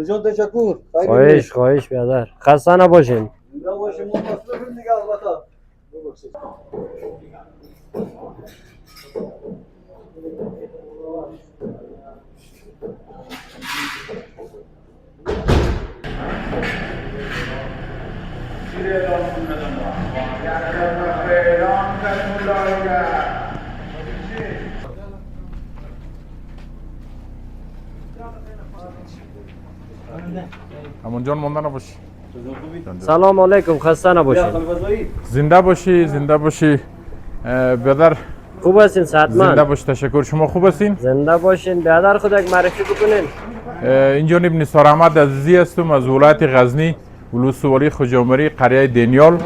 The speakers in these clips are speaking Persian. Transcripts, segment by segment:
جان تشکر. خواهش برادر، خسته نباشین. زنده باشیم، ما مصرفیم دیگه البته. همون جان مونده نباشی. سلام علیکم، خسته نباشین. زنده باشی، زنده باشی. برادر خوب هستین؟ صحتمند؟ زنده باش، تشکر. شما خوب هستین؟ زنده باشین. برادر خود یک معرفی بکنین. این جانب نثار احمد عزیزی هستم از ولایت غزنی، ولسوالی خوجامری، قریه دنیال.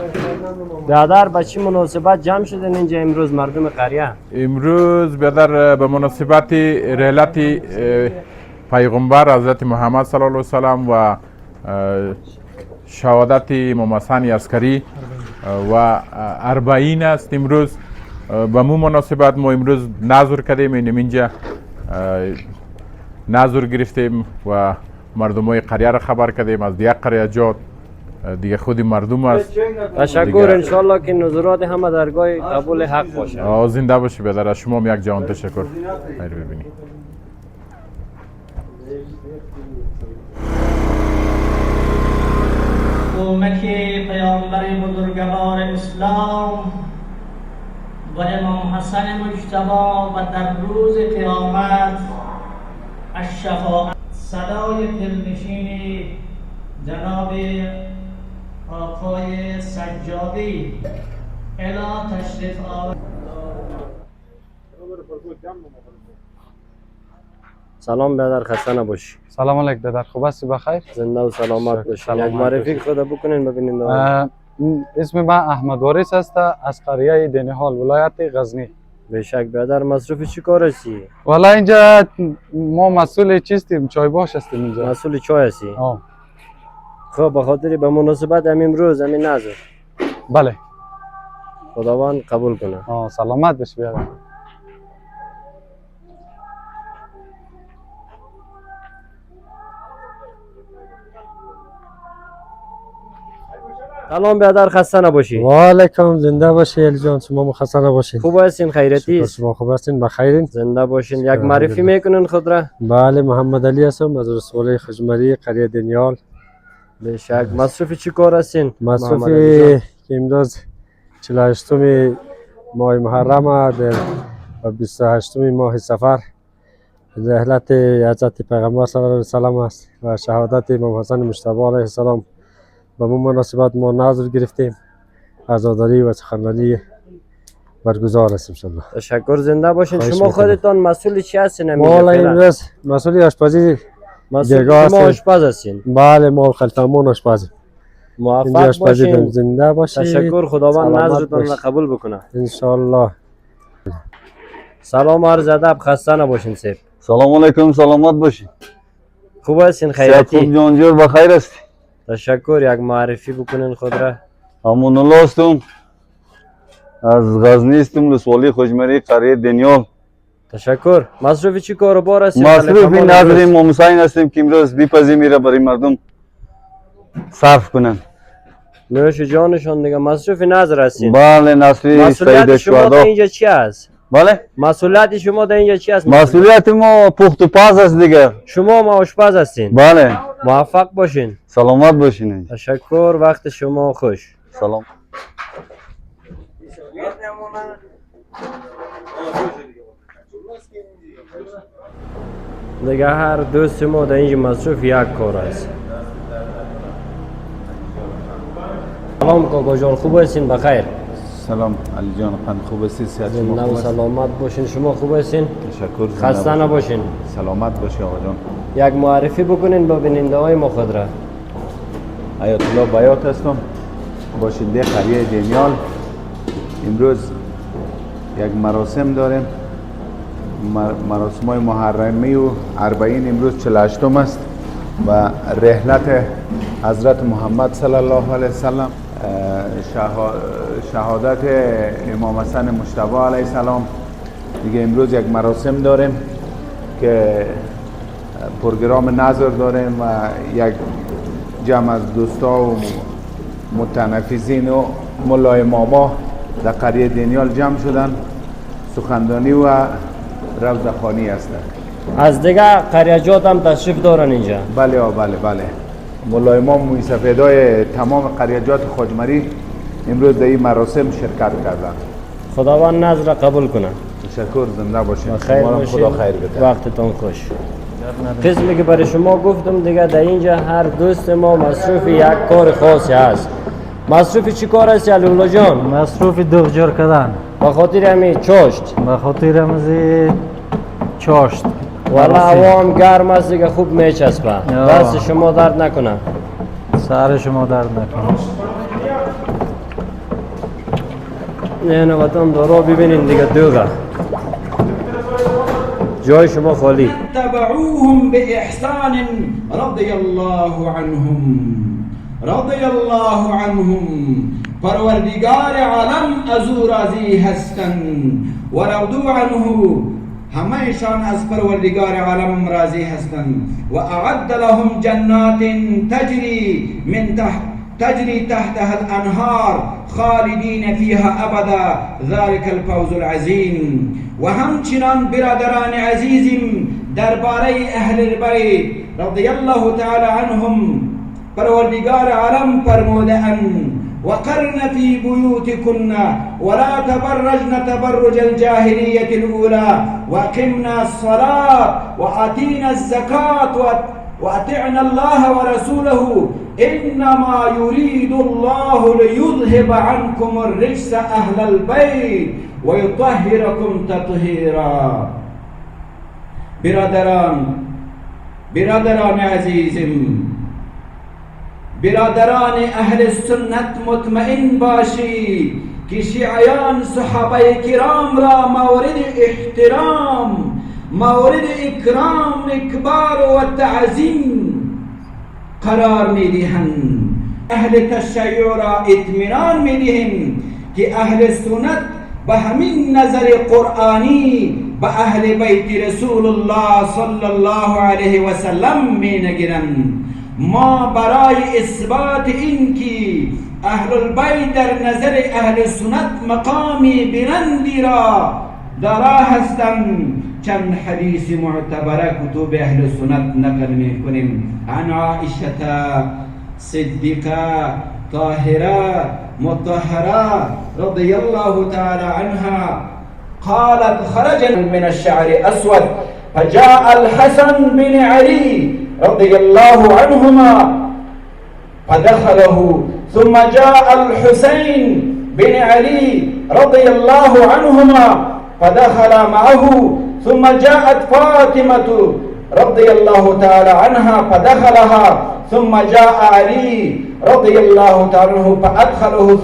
برادر به چه مناسبت جمع شدین اینجا امروز مردم قریه؟ امروز برادر به مناسبت رحلت پیغمبر حضرت محمد صلی الله علیه و سلم و شهادت امام حسن عسکری و اربعین است. امروز به مو مناسبت ما امروز نظر کردیم، اینجا نظر گرفتیم و مردم های قریه را خبر کردیم. از دیگه قریه جات دیگه خودی مردم است. تشکر. انشالله که نظرات همه درگاه قبول حق باشه. زنده باشی برادر. از شما یک جهان تشکر. خیر ببینی. کمک پیامبر بزرگوار اسلام و امام حسن مجتبی و در روز قیامت الشفاعت. صدای دلنشین جناب آقای سجادی الی تشریف آورد. سلام برادر، خسته نباشی. سلام علیکم برادر، خوب هستی؟ بخیر؟ زنده و سلامت باشین. یک معرفی خود بکنین ببینین. اسم من احمد وارث است از قریه دنیال ولایت غزنی. بشک برادر، مصروف چی کار هستی؟ والا اینجا ما مسئول چیستیم، چای باش هستیم اینجا. مسئول چای هستی؟ خب به خاطر به مناسبت امروز همین نظر. بله. خداوند قبول کنه. سلامت باشی برادر. سلام برادر، خسته نباشی. و علیکم، زنده باشی علی جان. شما خسته نباشین. خوب هستین؟ خیرتی؟ شما خوب هستین؟ بخیرین؟ زنده باشین. یک معرفی میکنین خود را؟ بله، محمد علی هستم از ولسوالی خوجامری قریه دنیال. بشک. مصروف چی کار هستین؟ مصروف که امروز 48 ماه محرم و 28 ماه سفر رحلت حضرت پیغمبر صلی الله علیه و سلم است و شهادت امام حسن مجتبی علیه السلام. به مو مناسبت ما نظر گرفتیم، عزاداری و سخنرانی برگزار است ان شاء الله. تشکر. زنده باشین. شما خودتان مسئول چی هستین؟ ما امروز مسئول آشپزی مسئول شما آشپز هستین؟ بله، ما خلفمون آشپزیم. موفق باشین. زنده باشید. تشکر. خداوند نظرتان را قبول بکنه ان شاء الله. سلام عرض ادب، خسته نباشین سید. سلام علیکم، سلامت باشی. خوب هستین؟ خیرتی؟ خوب جانجور، بخیر هستی؟ تشکر. یک معرفی بکنین خود را. امان الله هستم، از غزنی هستم، ولسوالی خوجامری قریه دنیال. تشکر. مصروف چی کاروبار هستین؟ مصروف نظر امام حسین هستیم که امروز بپزی میره برای مردم صرف کنن. نوش جانشان دیگه. مصروف نظر هستین؟ بله، نصر سید شهدا. اینجا چی است؟ بله، مسئولیت شما در اینجا چی است؟ مسئولیت ما پخت و پز است دیگه. شما ما آشپز هستین؟ بله. موفق باشین. سلامت باشین. تشکر. وقت شما خوش. سلام. دیگه هر دوست ما در اینجا مصروف یک کار است. سلام کاکا جان، خوب هستین؟ بخیر؟ سلام علی جان، خوب هستی؟ صحت شما خوب است؟ سلامت باشین. شما خوب هستین؟ تشکر. خسته نباشین. سلامت باشی آقا جان. یک معرفی بکنین با بیننده های ما خود را. آیت الله بیات هستم باشنده قریه دینیال. امروز یک مراسم داریم، مراسم های محرمی و اربعین. امروز 48م است و رحلت حضرت محمد صلی الله علیه وسلم، شهادت امام حسن مجتبی علیه السلام. دیگه امروز یک مراسم داریم که پروگرام نظر داریم و یک جمع از دوستا و متنفذین و ملای ماما در قریه دینیال جمع شدن. سخندانی و روضه خوانی هستند. از دیگه قریجات هم تشریف دارن اینجا؟ بله بله. ملای امام موی سفیدای تمام قریجات خواجمری امروز در این مراسم شرکت کردن. خداوند نظر قبول کنه. تشکر، زنده باشین. خیر باشین. خدا خیر بده. وقتتون خوش. قسمی که برای شما گفتم دیگه، در اینجا هر دوست ما مصروف یک کار خاصی هست. مصروف چی کار است علیولا جان؟ مصروف دوغجار کردن. به خاطر همین چاشت؟ به خاطر همین چاشت. والا هوا هم گرم است دیگه، خوب میچسبه. دست شما درد نکنه. سر شما درد نکنه. نه وطن دارا ببینین دیگه دوغه. جای شما خالی. تبعوهم بإحسان رضی الله عنهم. پروردگار عالم از او راضی هستند و رضوا عنه، همهشان از پروردگار عالم راضی هستند. و اعد لهم جنات تجری تحتها الانهار خالدین فیها ابدا ذلك الفوز العظیم. و همچنان برادران عزیزم درباره اهل البیت رضی الله تعالی عنهم، پروردگار عالم فرمودند: وقرن في بيوتكن ولا تبرجن تبرج الجاهلية الأولى وأقمنا الصلاة وآتينا الزكاة وأطعنا الله ورسوله إنما يريد الله ليذهب عنكم الرجس أهل البيت ويطهركم تطهيرا. برادران عزیزم، برادران اهل سنت مطمئن باشی که شیعیان صحابه کرام را مورد احترام، مورد اکرام، اکبار و تعظیم قرار میدهند. اهل تشیع را اطمینان میدهیم که اهل سنت به همین نظر قرآنی به اهل بیت رسول الله صلی الله علیه و سلم می-نگرند. ما برای اثبات این که اهل البیت در نظر اهل سنت مقامی بلندی را دارا هستند، چند حدیث معتبره کتب اهل سنت نقل می کنیم. عن عائشة صدیقه طاهره مطهره رضی الله تعالی عنها قالت: خرج من الشعر اسود فجاء الحسن بن علي رضي الله عنهما فدخله، ثم جاء الحسين بن علي رضي الله عنهما فدخل معه، ثم جاءت فاطمة رضي الله تعالى عنها فدخلها، ثم جاء علي رضي الله تعالى عنه فأدخله،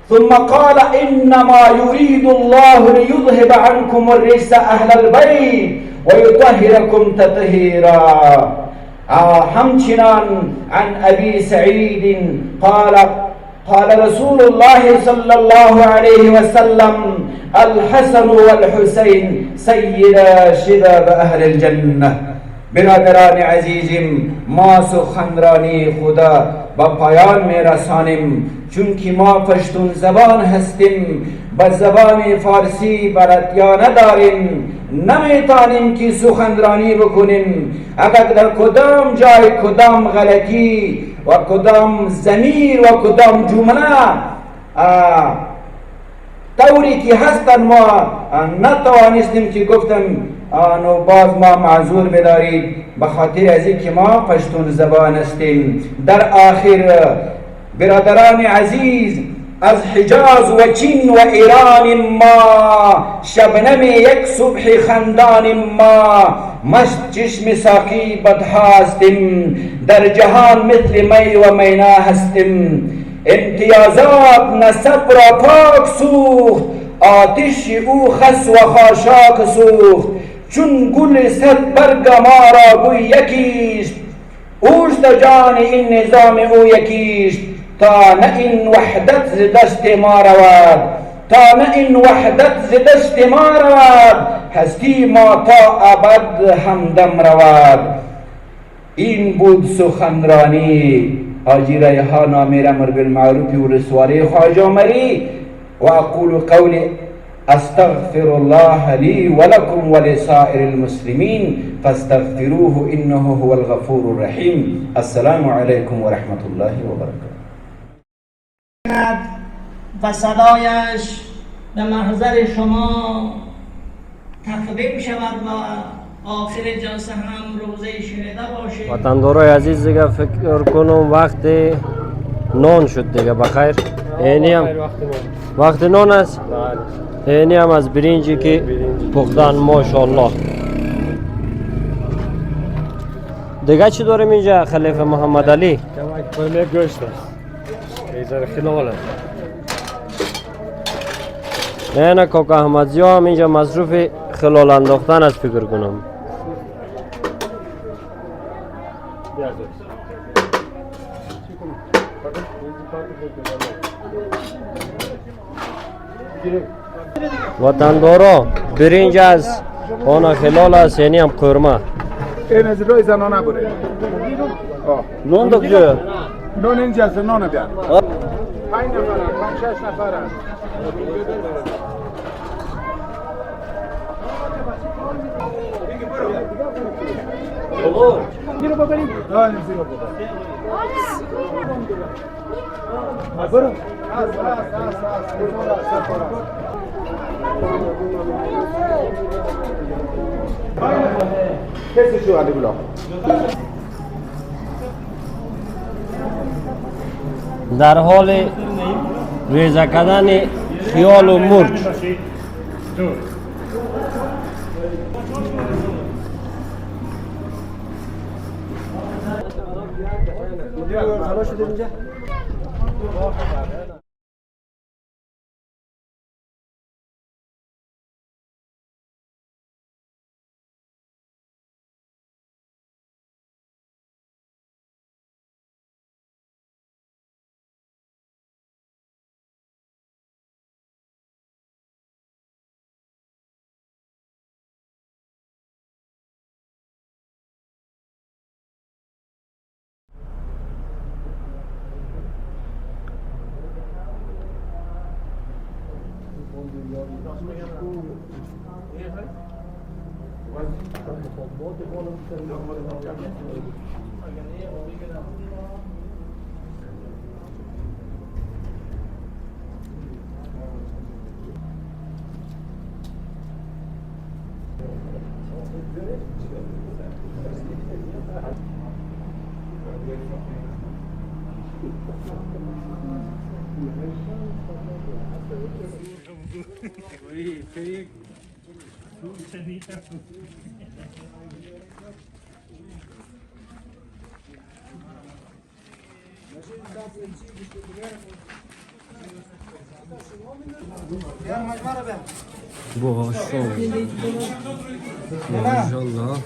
ثم قال إنما يريد الله ليذهب عنكم الرجس أهل البيت ويطهركم تطهيرا. همچنان عن أبي سعيد قال رسول الله صلى الله عليه وسلم: الحسن والحسين سيدا شباب أهل الجنة. برادران عزیزم، ما سخنرانی خدا با پایان می رسانیم، چون که ما پشتون زبان هستیم، با زبان فارسی بلد یا نداریم، نمیتانیم که سخنرانی بکنیم. اگر در کدام جای کدام غلطی و کدام ضمیر و کدام جمله طوری که هستن ما نتوانستیم که گفتم آنو باز ما معذور بدارید، به خاطر از اینکه ما پشتون زبان هستیم. در آخر برادران عزیز، از حجاز و چین و ایران ما، شبنم یک صبح خندان ما، مست چشم ساقی بدها هستیم. در جهان مثل می و مینا هستیم. امتیازات نسب را پاک سوخت، آتش او خس و خاشاک سوخت. چون گل صد برگ ما را بوی یکیست، اوست جان این نظام او یکیست. تا نه این وحدت ز دست ما رود، تا نه این وحدت ز دست ما رود، هستی ما تا ابد همدم رود. این بود سخنرانی حاجی ریحان امیر امر بالمعروف و رسواری خواجه مری. و اقول قولی استغفر الله لي ولكم ولسائر المسلمين فاستغفروه انه هو الغفور الرحيم. السلام عليكم ورحمة الله وبركاته. و صدایش به محضر شما تقدیم شود و آخر جلسه هم روزه شنیده باشید. وطندارای عزیز دیگه فکر کنم وقت نان شد دیگه. بخیر اینی هم وقت نان است. اینی هم از برنجی که پختن ماشاءالله. دیگه چی داریم اینجا خلیفه محمد علی؟ قرمه گوشت است. ایزر خلال است. نه کاکا احمدزی هم اینجا مصروف خلال انداختن است فکر کنم. وطندارا برنج از آن خلال است، یعنی هم قرمه. این از روی زنانه بره. نون دو کجا؟ نون اینجا است، نون بیار. 5 نفر، 5-6 نفر. زیرو ببریم. زیرو ببریم. برو. کسی شو علی بلا. در حال ریزه کردن خیال و مرچ. ماشاءالله.